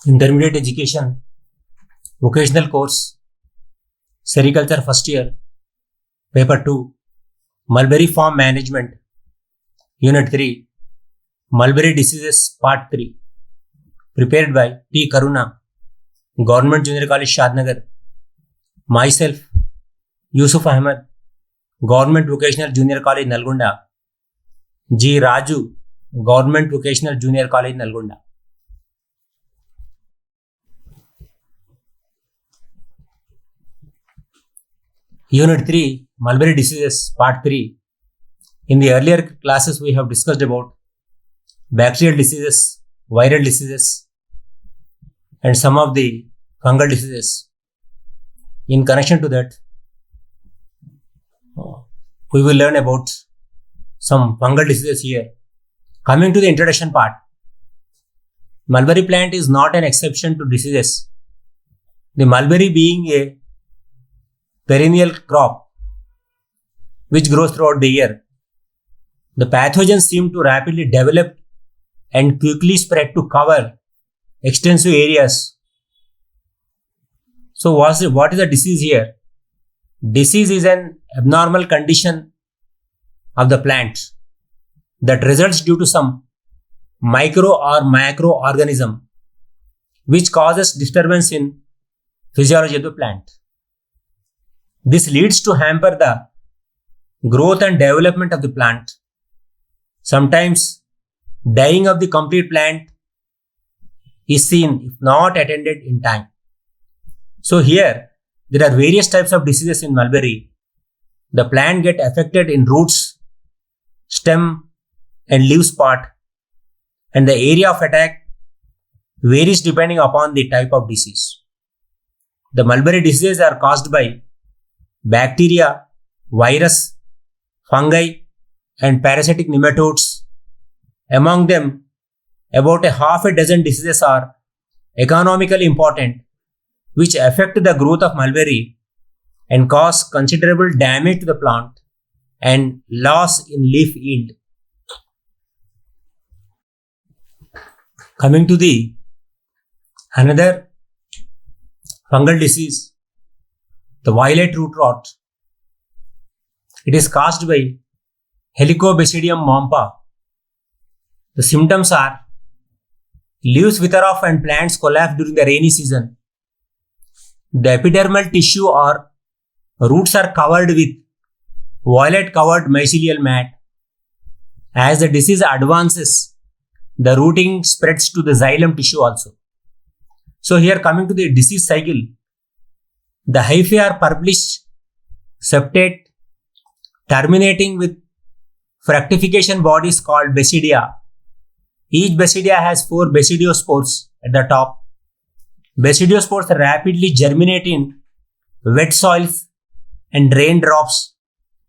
Intermediate education, vocational course, sericulture first year, paper 2, mulberry farm management, unit 3, mulberry diseases part 3, prepared by T. Karuna, Government Junior College Shadnagar, myself Yusuf Ahmed, Government Vocational Junior College Nalgonda, G. Raju, Government Vocational Junior College Nalgonda. Unit 3, Mulberry Diseases, Part 3. In the earlier classes, we have discussed about bacterial diseases, viral diseases, and some of the fungal diseases. In connection to that, we will learn about some fungal diseases here. Coming to the introduction part, mulberry plant is not an exception to diseases. The mulberry being a perennial crop which grows throughout the year, the pathogens seem to rapidly develop and quickly spread to cover extensive areas. So what is the disease here? Disease is an abnormal condition of the plant that results due to some micro or macroorganism which causes disturbance in physiology of the plant. This leads to hamper the growth and development of the plant. Sometimes dying of the complete plant is seen if not attended in time. So here there are various types of diseases in mulberry. The plant get affected in roots, stem and leaf spot, and the area of attack varies depending upon the type of disease. The mulberry diseases are caused by bacteria, virus, fungi and parasitic nematodes. Among them, about a half a dozen diseases are economically important which affect the growth of mulberry and cause considerable damage to the plant and loss in leaf yield. Coming to the another fungal disease, the violet root rot. It is caused by Helicobasidium mompa. The symptoms are leaves wither off and plants collapse during the rainy season. The epidermal tissue or roots are covered with violet covered mycelial mat. As the disease advances, the rooting spreads to the xylem tissue also. So here coming to the disease cycle, the hyphae are purplish, septate, terminating with fructification bodies called basidia. Each basidia has 4 basidiospores at the top. Basidiospores rapidly germinate in wet soils and raindrops,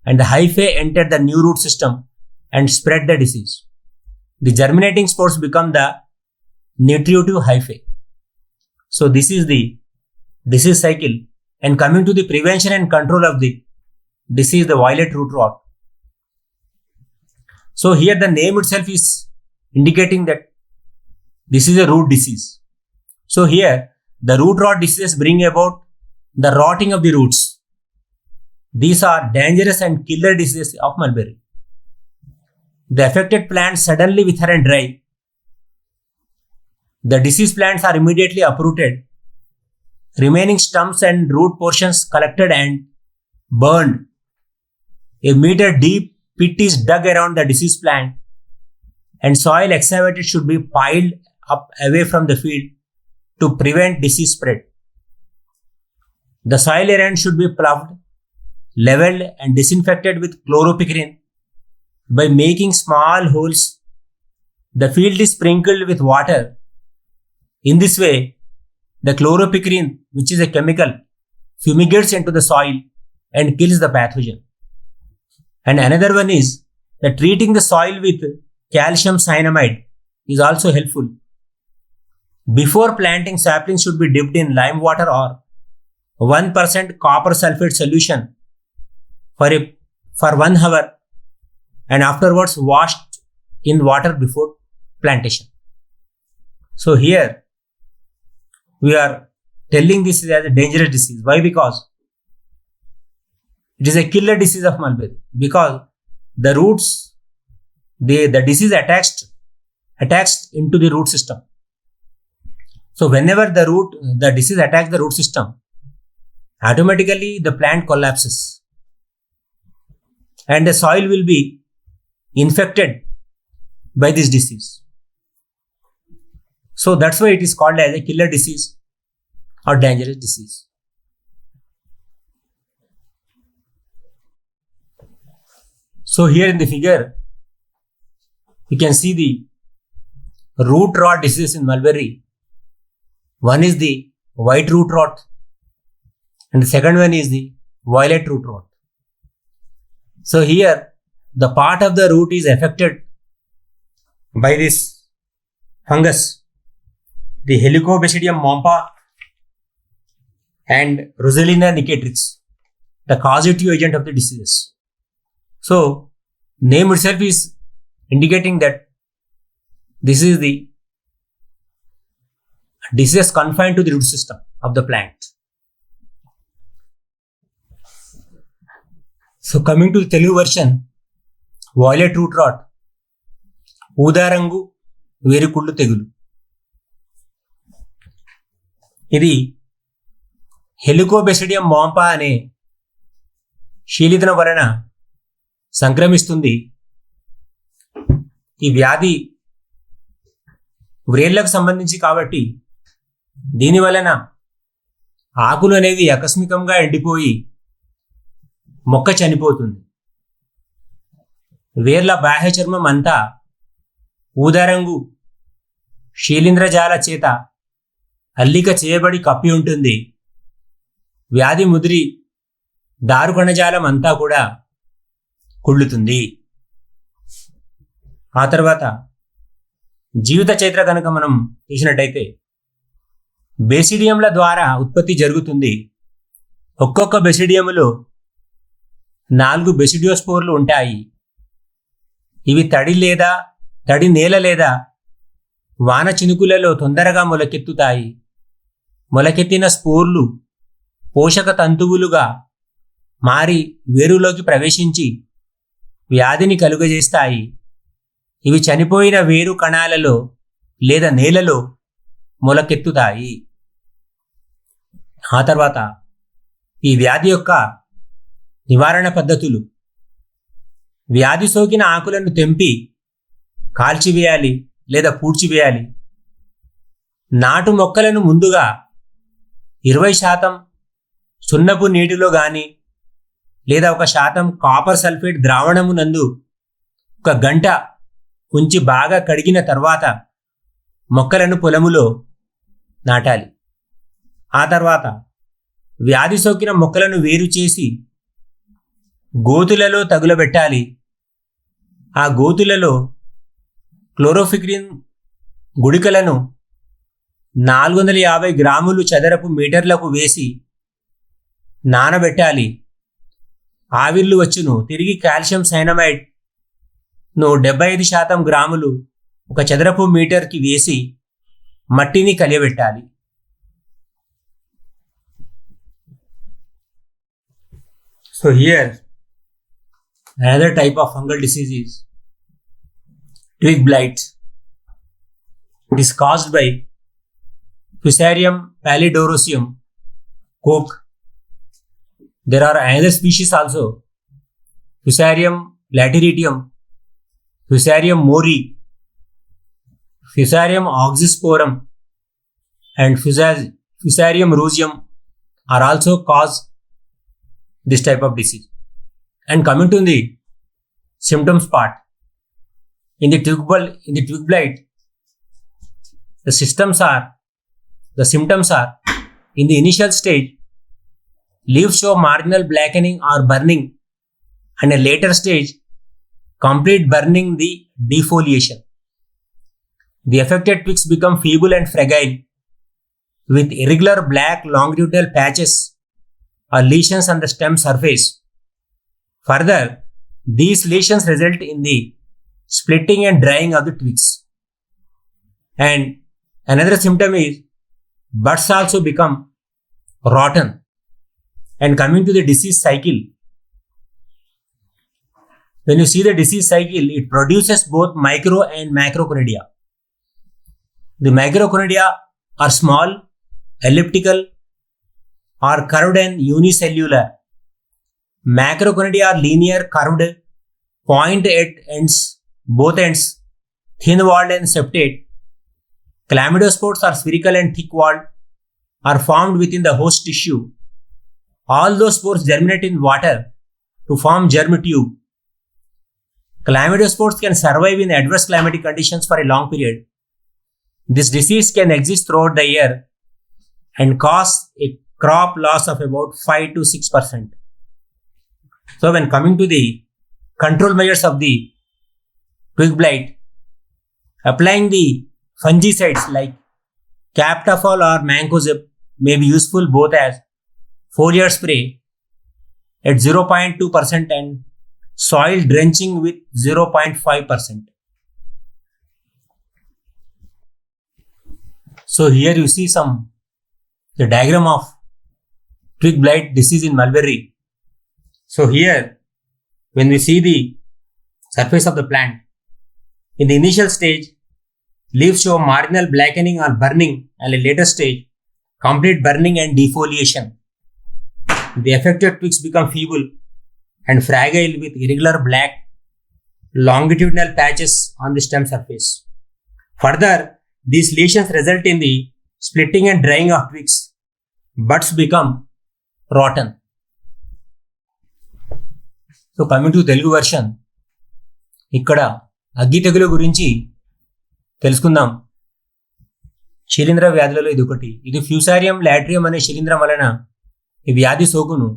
and the hyphae enter the new root system and spread the disease. The germinating spores become the nutritive hyphae. So this is the disease cycle. And coming to the prevention and control of the disease, the violet root rot. So here the name itself is indicating that this is a root disease. So here the root rot diseases bring about the rotting of the roots. These are dangerous and killer diseases of mulberry. The affected plants suddenly wither and dry. The diseased plants are immediately uprooted. Remaining stumps and root portions collected and burned. A meter deep pit is dug around the diseased plant and soil excavated should be piled up away from the field to prevent disease spread. The soil around should be ploughed, leveled and disinfected with chloropicrine. By making small holes, the field is sprinkled with water. In this way, the chloropicrine, which is a chemical, fumigates into the soil and kills the pathogen. And another one is that treating the soil with calcium cyanamide is also helpful. Before planting, saplings should be dipped in lime water or 1% copper sulfate solution for 1 hour and afterwards washed in water before plantation. So here we are telling this as a dangerous disease. Why? Because it is a killer disease of mulberry. Because the roots, the disease attached into the root system. So whenever the disease attacks the root system, automatically the plant collapses and the soil will be infected by this disease. So that's why it is called as a killer disease or dangerous disease. So here in the figure, you can see the root rot disease in mulberry. One is the white root rot and the second one is the violet root rot. So here the part of the root is affected by this fungus, the Helicobasidium mompa and Rosalina nicatrix, the causative agent of the diseases. So name itself is indicating that this is the disease confined to the root system of the plant. So coming to the Telugu version, violet root rot, ఊదారంగు వేరుకుళ్ళు తెగులు. ఇది హెలికోబెసిడియం మాంపా అనే శీలితన వలన సంక్రమిస్తుంది. ఈ వ్యాధి వ్రేళ్లకు సంబంధించి కాబట్టి దీని వలన ఆకులు అనేవి ఆకస్మికంగా ఎండిపోయి మొక్క చనిపోతుంది. వేర్ల బాహ్య చర్మం అంతా ఊదారంగు శీలింద్రజాల చేత అల్లిక చేయబడి కప్పి ఉంటుంది. వ్యాధి ముదిరి దారుకణజాలం అంతా కూడా కుళ్ళుతుంది. ఆ తర్వాత జీవిత చైత్ర కనుక మనం చూసినట్టయితే బేసిడియంల ద్వారా ఉత్పత్తి జరుగుతుంది. ఒక్కొక్క బెసిడియములో 4 బెసిడియోస్పోర్లు ఉంటాయి. ఇవి తడి నేల లేదా వాన చినుకులలో తొందరగా మొలకెత్తుతాయి. మొలకెత్తిన స్పోర్లు పోషక తంతువులుగా మారి వేరులోకి ప్రవేశించి వ్యాధిని కలుగజేస్తాయి. ఇవి చనిపోయిన వేరు కణాలలో లేదా నేలలో మొలకెత్తుతాయి. ఆ తర్వాత ఈ వ్యాధి యొక్క నివారణ పద్ధతులు: వ్యాధి సోకిన ఆకులను తెంపి కాల్చివేయాలి లేదా పూడ్చివేయాలి. నాటు మొక్కలను ముందుగా 20% సున్నపు నీటిలో కానీ లేదా 1% కాపర్ సల్ఫేట్ ద్రావణము నందు 1 గంట ఉంచి బాగా కడిగిన తర్వాత మొక్కలను పొలములో నాటాలి. ఆ తర్వాత వ్యాధి సోకిన మొక్కలను వేరు చేసి గోతులలో తగులబెట్టాలి. ఆ గోతులలో క్లోరోఫిక్రిన్ గుళికలను 450 గ్రాములు చదరపు మీటర్లకు వేసి నానబెట్టాలి. ఆవిర్లు వచ్చును. తిరిగి కాల్షియం సైనమైడ్ను 75% గ్రాములు 1 చదరపు మీటర్కి వేసి మట్టిని కలియబెట్టాలి. So here another type of fungal disease is twig blight. It is caused by Fusarium pallidorosium Koch. There are another species also, Fusarium lateritium, Fusarium mori, Fusarium oxysporum and Fusarium roseum are also cause this type of disease. And coming to the symptoms part, in the twig blight, the symptoms are in the initial stage, leaves show marginal blackening or burning, and a later stage, complete burning, the defoliation. The affected twigs become feeble and fragile with irregular black longitudinal patches or lesions on the stem surface. Further, these lesions result in the splitting and drying of the twigs. And another symptom is buds also become rotten. And coming to the disease cycle, when you see the disease cycle, it produces both micro and macroconidia. The microconidia are small, elliptical, or curved and unicellular. Macroconidia are linear, curved, point at ends, both ends, thin-walled and septate. Chlamydospores are spherical and thick-walled, are formed within the host tissue. All those spores germinate in water to form germ tube. Chlamydospores can survive in adverse climatic conditions for a long period. This disease can exist throughout the year and cause a crop loss of about 5 to 6%. So when coming to the control measures of the twig blight, applying the fungicides like Captafol or Mancozeb may be useful both as foliar spray at 0.2% and soil drenching with 0.5%. So here you see the diagram of twig blight disease in mulberry. So here, when we see the surface of the plant, in the initial stage, leaves show marginal blackening or burning, and in a later stage, complete burning and defoliation. The affected twigs become feeble and fragile with irregular black longitudinal patches on the stem surface. Further, these lesions result in the splitting and drying of twigs. Buds become rotten. So coming to Telugu version, ఇక్కడ అగ్గి తెగులు గురించి తెలుసుకుందాం. శిలీంధ్ర వ్యాధులలో ఇది ఒకటి. ఇది ఫ్యూసారియం లాట్రియం అనే శిలీంధ్రం వలన ఈ వ్యాధి సోకును.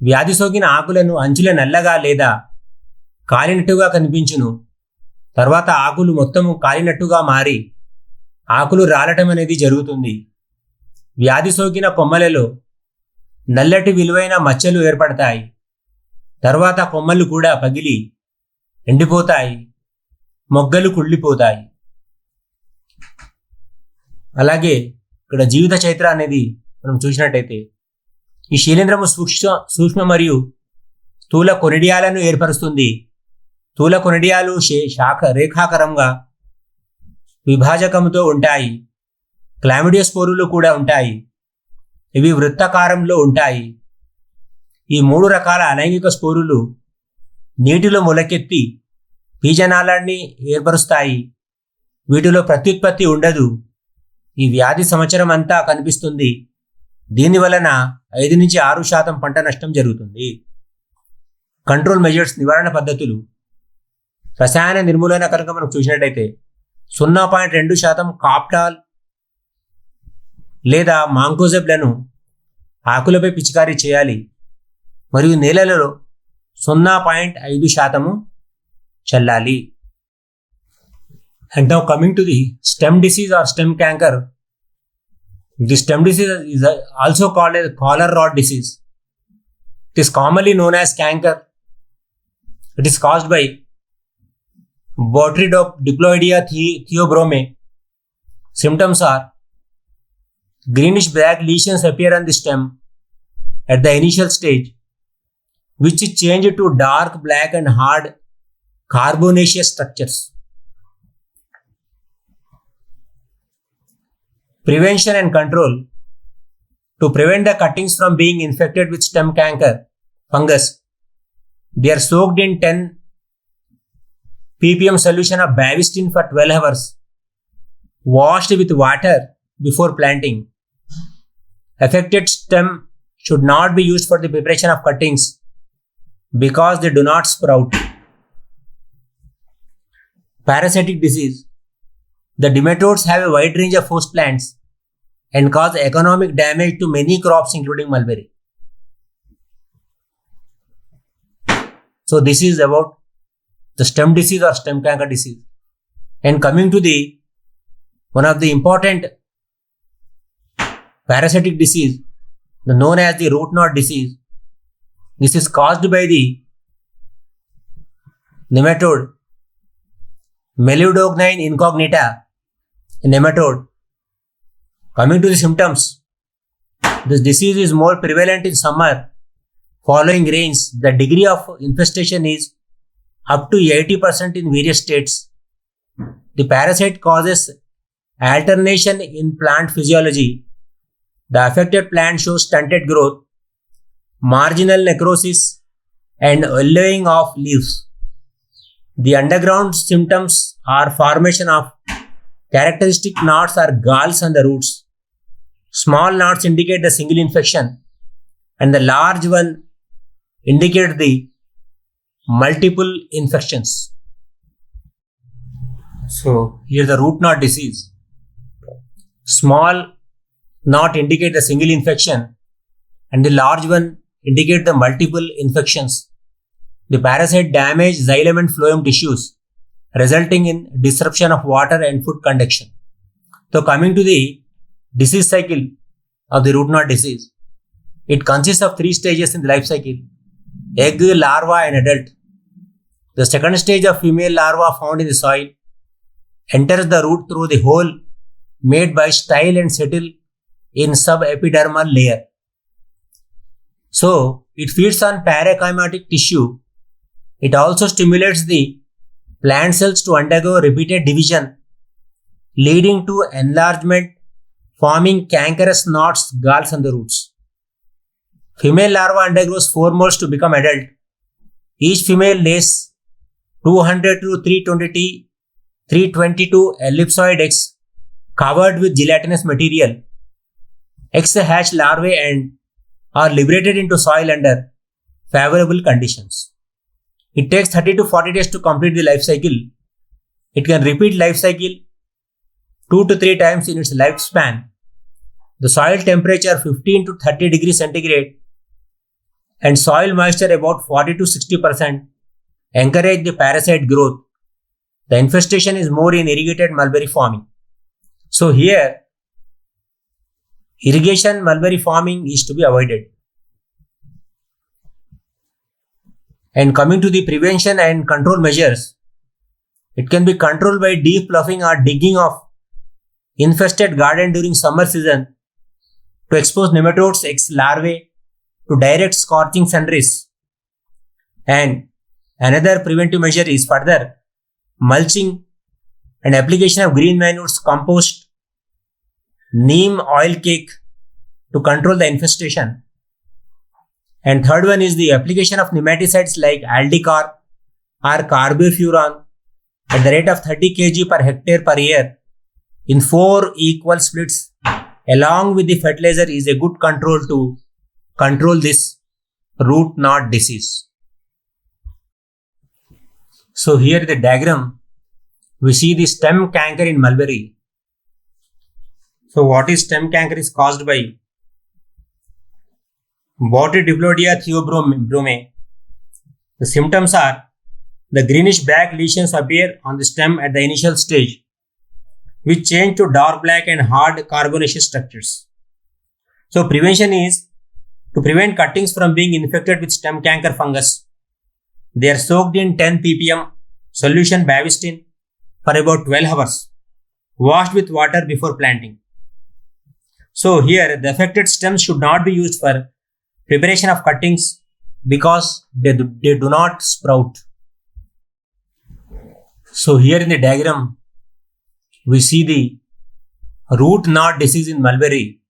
వ్యాధి సోకిన ఆకులను అంచుల నల్లగా లేదా కాలినట్టుగా కనిపించును. తర్వాత ఆకులు మొత్తము కాలినట్టుగా మారి ఆకులు రాలటం అనేది జరుగుతుంది. వ్యాధి సోకిన కొమ్మలలో నల్లటి విలువైన మచ్చలు ఏర్పడతాయి. తర్వాత కొమ్మలు కూడా పగిలి ఎండిపోతాయి, మొగ్గలు కుళ్ళిపోతాయి. అలాగే ఇక్కడ జీవిత చైత్ర అనేది మనం చూసినట్టయితే ఈ శిలీంధ్రము సూక్ష్మ మరియు స్థూల కొనిడియాలను ఏర్పరుస్తుంది. స్థూల కొనిడియాలు రేఖాకరంగా విభాజకంతో ఉంటాయి. క్లామిడియోస్పోరులు కూడా ఉంటాయి. ఇవి వృత్తాకారంలో ఉంటాయి. ఈ 3 రకాల అలైంగిక స్పోరులు నీటిలో మొలకెత్తి బీజనాళాన్ని ఏర్పరుస్తాయి. వీటిలో ప్రత్యుత్పత్తి ఉండదు. ఈ వ్యాధి సంవత్సరం అంతా కనిపిస్తుంది. దీనివలన 5 నుంచి 6% పంట నష్టం జరుగుతుంది. కంట్రోల్ మెజర్స్, నివారణ పద్ధతులు. రసాయన నిర్మూలన కనుక మనం చూసినట్టయితే 0.2% కాప్టాల్ లేదా మాంకోజెబ్లను ఆకులపై పిచికారీ చేయాలి మరియు నేలలలో 0.5% చల్లాలి. And now coming to the stem disease or stem canker. The stem disease is also called as collar rot disease. It is commonly known as canker. It is caused by Botrytis theobrome. Symptoms are greenish black lesions appear on the stem at the initial stage, which change to dark black and hard carbonaceous structures. Prevention and control. To prevent the cuttings from being infected with stem canker fungus, they are soaked in 10 ppm solution of Bavustin for 12 hours, washed with water before planting. Affected stem should not be used for the preparation of cuttings because they do not sprout. Parasitic disease. The nematodes have a wide range of host plants and cause economic damage to many crops including mulberry. So this is about the stem disease or stem canker disease. And coming to the one of the important parasitic disease known as the root knot disease. This is caused by the nematode Meludognine incognita, a nematode Coming to the symptoms, this disease is more prevalent in summer following rains. The degree of infestation is up to 80% in various states. The parasite causes alternation in plant physiology. The affected plant shows stunted growth, marginal necrosis, and yellowing of leaves. The underground symptoms are formation of characteristic knots or galls on the roots. Small knots indicate the single infection, and the large one indicate the multiple infections. So here the root knot disease. Small knot indicate the single infection, and the large one indicate the multiple infections. The parasite damage xylem and phloem tissues, resulting in disruption of water and food conduction. So coming to the disease cycle of the root knot disease, it consists of 3 stages in the life cycle: egg, larva, and adult. The second stage of female larva found in the soil enters the root through the hole made by style and settle in subepidermal layer. So it feeds on parenchymatic tissue. It also stimulates the plant cells to undergo repeated division, leading to enlargement, forming cankerous knots, galls on the roots. Female larva undergoes 4 molts to become adult. Each female lays 200 to 322 ellipsoid eggs covered with gelatinous material. Eggs hatch larvae and are liberated into soil under favorable conditions. It takes 30 to 40 days to complete the life cycle. It can repeat life cycle 2 to 3 times in its lifespan. The soil temperature 15 to 30 degrees centigrade and soil moisture about 40 to 60% encourage the parasite growth. The infestation is more in irrigated mulberry farming. So here, irrigation mulberry farming is to be avoided. And coming to the prevention and control measures, it can be controlled by deep ploughing or digging of infested garden during summer season to expose nematodes, eggs, larvae to direct scorching sun rays. And another preventive measure is further mulching and application of green manures, compost, neem oil cake to control the infestation. And third one is the application of nematicides like Aldicar or carbofuran at the rate of 30 kg per hectare per year in 4 equal splits along with the fertilizer is a good control to control this root knot disease. So here in the diagram, we see the stem canker in mulberry. So what is stem canker is caused by Botrytis theobrome. The symptoms are the greenish black lesions appear on the stem at the initial stage, which change to dark black and hard carbonaceous structures. So prevention is to prevent cuttings from being infected with stem canker fungus. They are soaked in 10 ppm solution Bavestin for about 12 hours, washed with water before planting. So here the affected stems should not be used for preparation of cuttings because they do not sprout. So here in the diagram, we see the root knot disease in mulberry.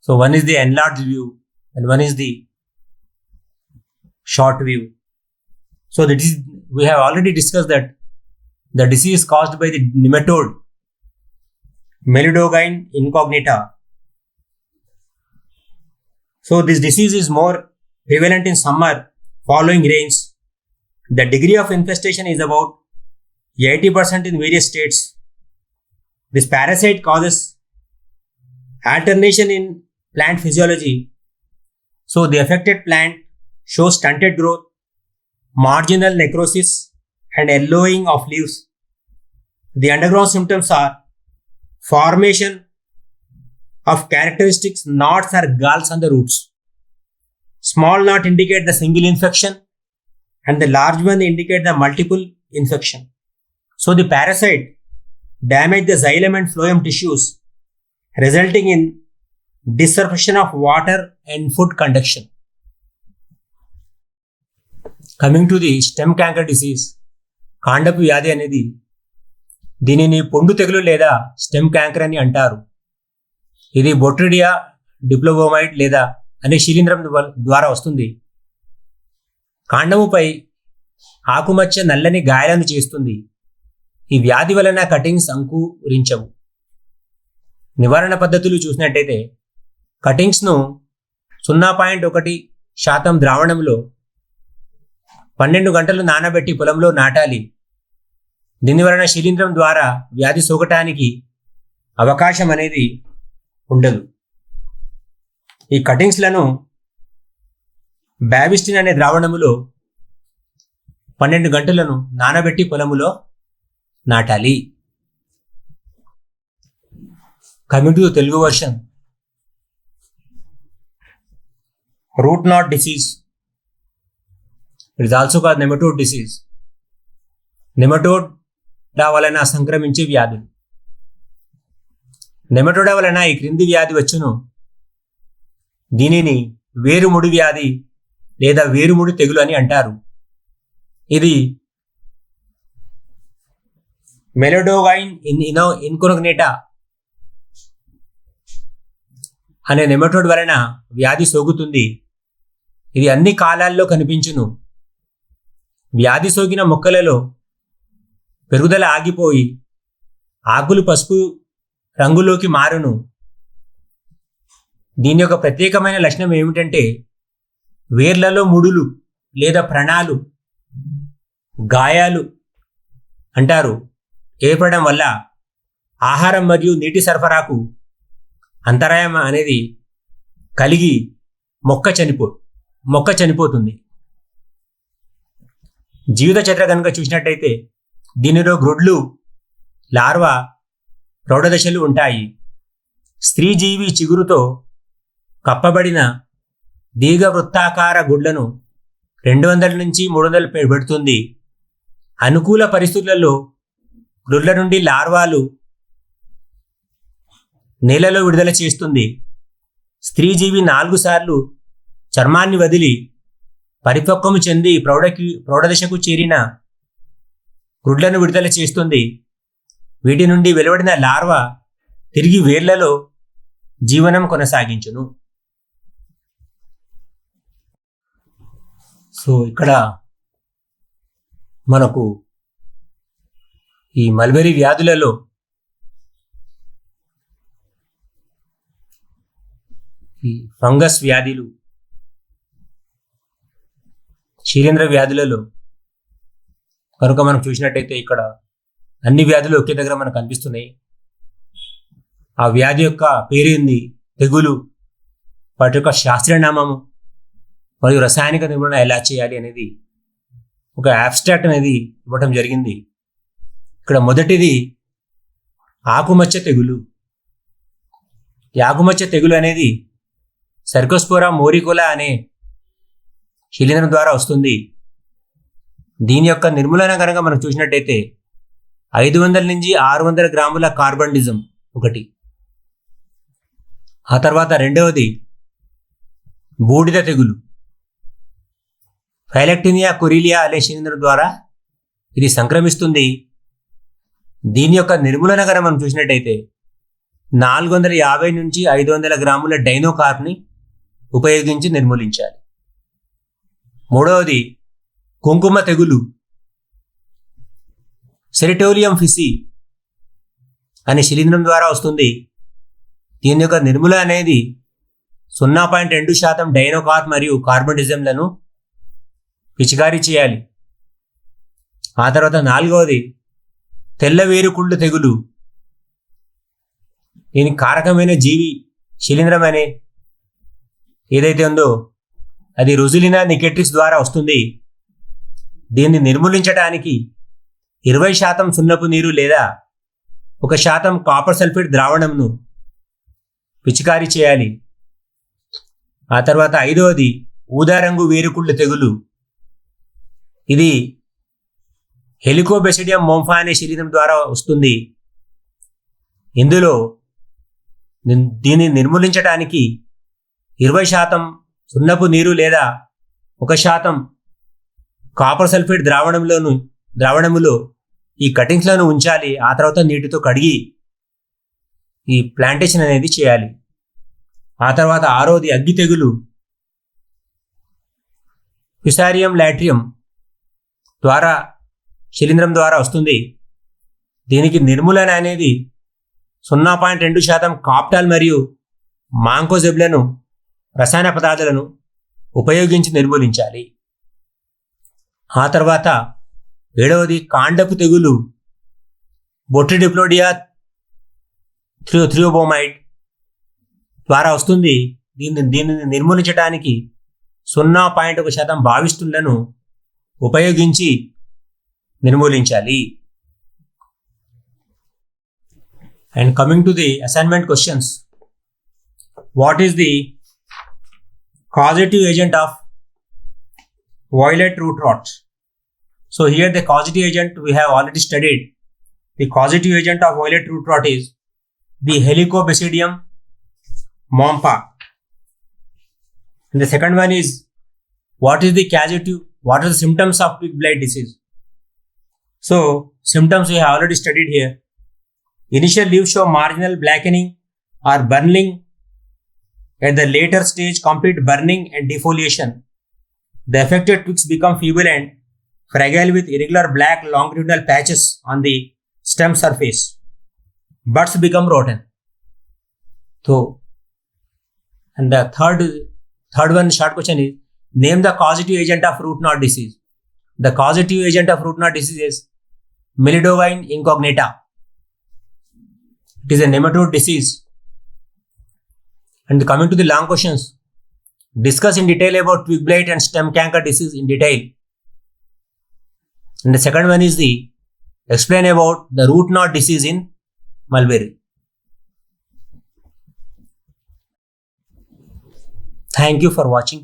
So one is the enlarged view and one is the short view. So we have already discussed that the disease is caused by the nematode Melodogyn incognita. So this disease is more prevalent in summer following rains. The degree of infestation is about 80% in various states. This parasite causes alternation in plant physiology. So the affected plant shows stunted growth, marginal necrosis, and yellowing of leaves. The underground symptoms are formation of characteristics knots or galls on the roots. Small knot indicate the single infection and the large one indicate the multiple infection. So the parasite damage the xylem and phloem tissues resulting in disruption of water and food conduction. Coming to the stem canker disease, కాండపు వ్యాధి అనేది దీనిని పొండు తెగులు లేదా stem canker అని అంటారు. ఇది బొట్రిడియా డిప్లోబోమైడ్ లేదా అనే శిలీంధ్రం ద్వారా వస్తుంది. కాండముపై ఆకుమచ్చ నల్లని గాయాలను చేస్తుంది. ఈ వ్యాధి వలన కటింగ్స్ అంకురించవు. నివారణ పద్ధతులు చూసినట్టయితే కటింగ్స్ను 0.1% ద్రావణంలో 12 గంటలు నానబెట్టి పొలంలో నాటాలి. దీని వలన శిలీంధ్రం ద్వారా వ్యాధి సోకటానికి అవకాశం అనేది ఉండదు. ఈ కటింగ్స్లను బ్యావిస్టిన్ అనే ద్రావణములో 12 గంటలను నానబెట్టి పొలములో నాటాలి. Coming to Telugu version, root knot disease, it is also called nematode disease. Nematoda వలన సంక్రమించే వ్యాధులు. నెమటోడా వలన ఈ క్రింది వ్యాధి వచ్చును. దీనిని వేరుముడి వ్యాధి లేదా వేరుముడి తెగులు అని అంటారు. ఇది మెలోడోగైన్ ఇన్కోగ్నేటా అనే నెమటోడ్ వలన వ్యాధి సోకుతుంది. ఇది అన్ని కాలాల్లో కనిపించును. వ్యాధి సోకిన మొక్కలలో పెరుగుదల ఆగిపోయి ఆకులు పసుపు రంగులోకి మారును. దీని యొక్క ప్రత్యేకమైన లక్షణం ఏమిటంటే వేర్లలో ముడులు లేదా వ్రణాలు, గాయాలు అంటారు ఏర్పడడం వల్ల ఆహారం మరియు నీటి సరఫరాకు అంతరాయం అనేది కలిగి మొక్క చనిపోతుంది. జీవిత చక్ర కనుక చూసినట్టయితే దీనిలో గ్రుడ్లు, లార్వా, ప్రౌఢదశలు ఉంటాయి. స్త్రీజీవి చిగురుతో కప్పబడిన దీర్ఘవృత్తాకార గుడ్లను 200 నుంచి 300 పెడుతుంది. అనుకూల పరిస్థితులలో గుడ్ల నుండి లార్వాలు నేలలో విడుదల చేస్తుంది. స్త్రీజీవి 4 సార్లు చర్మాన్ని వదిలి పరిపక్వము చెంది ప్రౌఢదశకు చేరిన గుడ్లను విడుదల చేస్తుంది. వీటి నుండి వెలువడిన లార్వా తిరిగి వేర్లలో జీవనం కొనసాగించును. సో ఇక్కడ మనకు ఈ మల్బెరీ వ్యాధులలో ఈ ఫంగస్ వ్యాధులు, శిలీంధ్ర వ్యాధులలో కనుక మనం చూసినట్టయితే ఇక్కడ అన్ని వ్యాధులు ఒకే దగ్గర మనకు కనిపిస్తున్నాయి. ఆ వ్యాధి యొక్క పేరు ఏంది, తెగులు, వాటి యొక్క శాస్త్రీయ నామము మరియు రసాయనిక నిర్మూలన ఎలా చేయాలి అనేది ఒక అబ్స్ట్రాక్ట్ అనేది ఇవ్వటం జరిగింది. ఇక్కడ మొదటిది ఆకుమచ్చ తెగులు. ఈ ఆకుమచ్చ తెగులు అనేది సర్కోస్పోరా మోరికోలా అనే శిలీంధ్రం ద్వారా వస్తుంది. దీని యొక్క నిర్మూలన కనుక మనం చూసినట్టయితే 500 నుంచి 600 గ్రాముల కార్బండిజం ఒకటి. ఆ తర్వాత రెండవది బూడిద తెగులు, ఫైలెక్టినియా కొరిలియా అనే శిలీంధ్రం ద్వారా ఇది సంక్రమిస్తుంది. దీని యొక్క నిర్మూలన కనుక మనం చూసినట్టయితే 450 నుంచి 500 గ్రాముల డైనోకార్ప్ని ఉపయోగించి నిర్మూలించాలి. మూడవది కుంకుమ తెగులు, సెరిటోలియం ఫిసి అనే శిలీంధ్రం ద్వారా వస్తుంది. దీని యొక్క నిర్మూలన అనేది 0.2% డైనోకార్ప్ మరియు కార్బండిజంలను పిచికారీ చేయాలి. ఆ తర్వాత నాలుగవది తెల్ల వేరుకుళ్ళు తెగులు. దీనికి కారకమైన జీవి శిలీంధ్రం అనే ఏదైతే ఉందో అది రుజులినా నికెట్రిక్స్ ద్వారా వస్తుంది. దీన్ని నిర్మూలించడానికి 20% సున్నపు నీరు లేదా 1% కాపర్ సల్ఫేట్ ద్రావణంను పిచికారీ చేయాలి. ఆ తర్వాత ఐదవది ఊదారంగు వేరుకుళ్ళు తెగులు. ఇది హెలికోబెసిడియం మోంఫా అనే శిలీంధ్రం ద్వారా వస్తుంది. ఇందులో దీన్ని నిర్మూలించడానికి 20% సున్నపు నీరు లేదా 1% కాపర్ సల్ఫేట్ ద్రావణములో ఈ కటింగ్స్లను ఉంచాలి. ఆ తర్వాత నీటితో కడిగి ఈ ప్లాంటేషన్ అనేది చేయాలి. ఆ తర్వాత 6వది అగ్గి తెగులు. ఫిసారియం లాట్రియం ద్వారా శిలీంధ్రం ద్వారా వస్తుంది. దీనికి నిర్మూలన అనేది 0.2% కాప్టాల్ మరియు మాంకోజెబ్లను రసాయన పదార్థాలను ఉపయోగించి నిర్మూలించాలి. ఆ తర్వాత 7వది కాండపు తెగులు. బొట్రిడిప్లోడియా థ్రియోబోమైడ్ ద్వారా వస్తుంది. దీనిని నిర్మూలించడానికి 0.1% భావిస్తులను ఉపయోగించి నిర్మూలించాలి. And coming to the assignment questions, what is the causative agent of violet root rot? So here the causative agent we have already studied. The causative agent of violet root rot is the Helicobasidium mompa. And the second one is, what is the causative? What are the symptoms of twig blight disease? So symptoms we have already studied here. Initial leaves show marginal blackening or burning. At the later stage, complete burning and defoliation. The affected twigs become feeble and fragile with irregular black longitudinal patches on the stem surface. Buds become rotten. So, and the third one short question is, name the causative agent of root knot disease. The causative agent of root knot disease is Melidovine incognita. It is a nematode disease. And coming to the long questions, discuss in detail about twig blight and stem canker disease in detail. And the second one is the explain about the root knot disease in mulberry. Thank you for watching.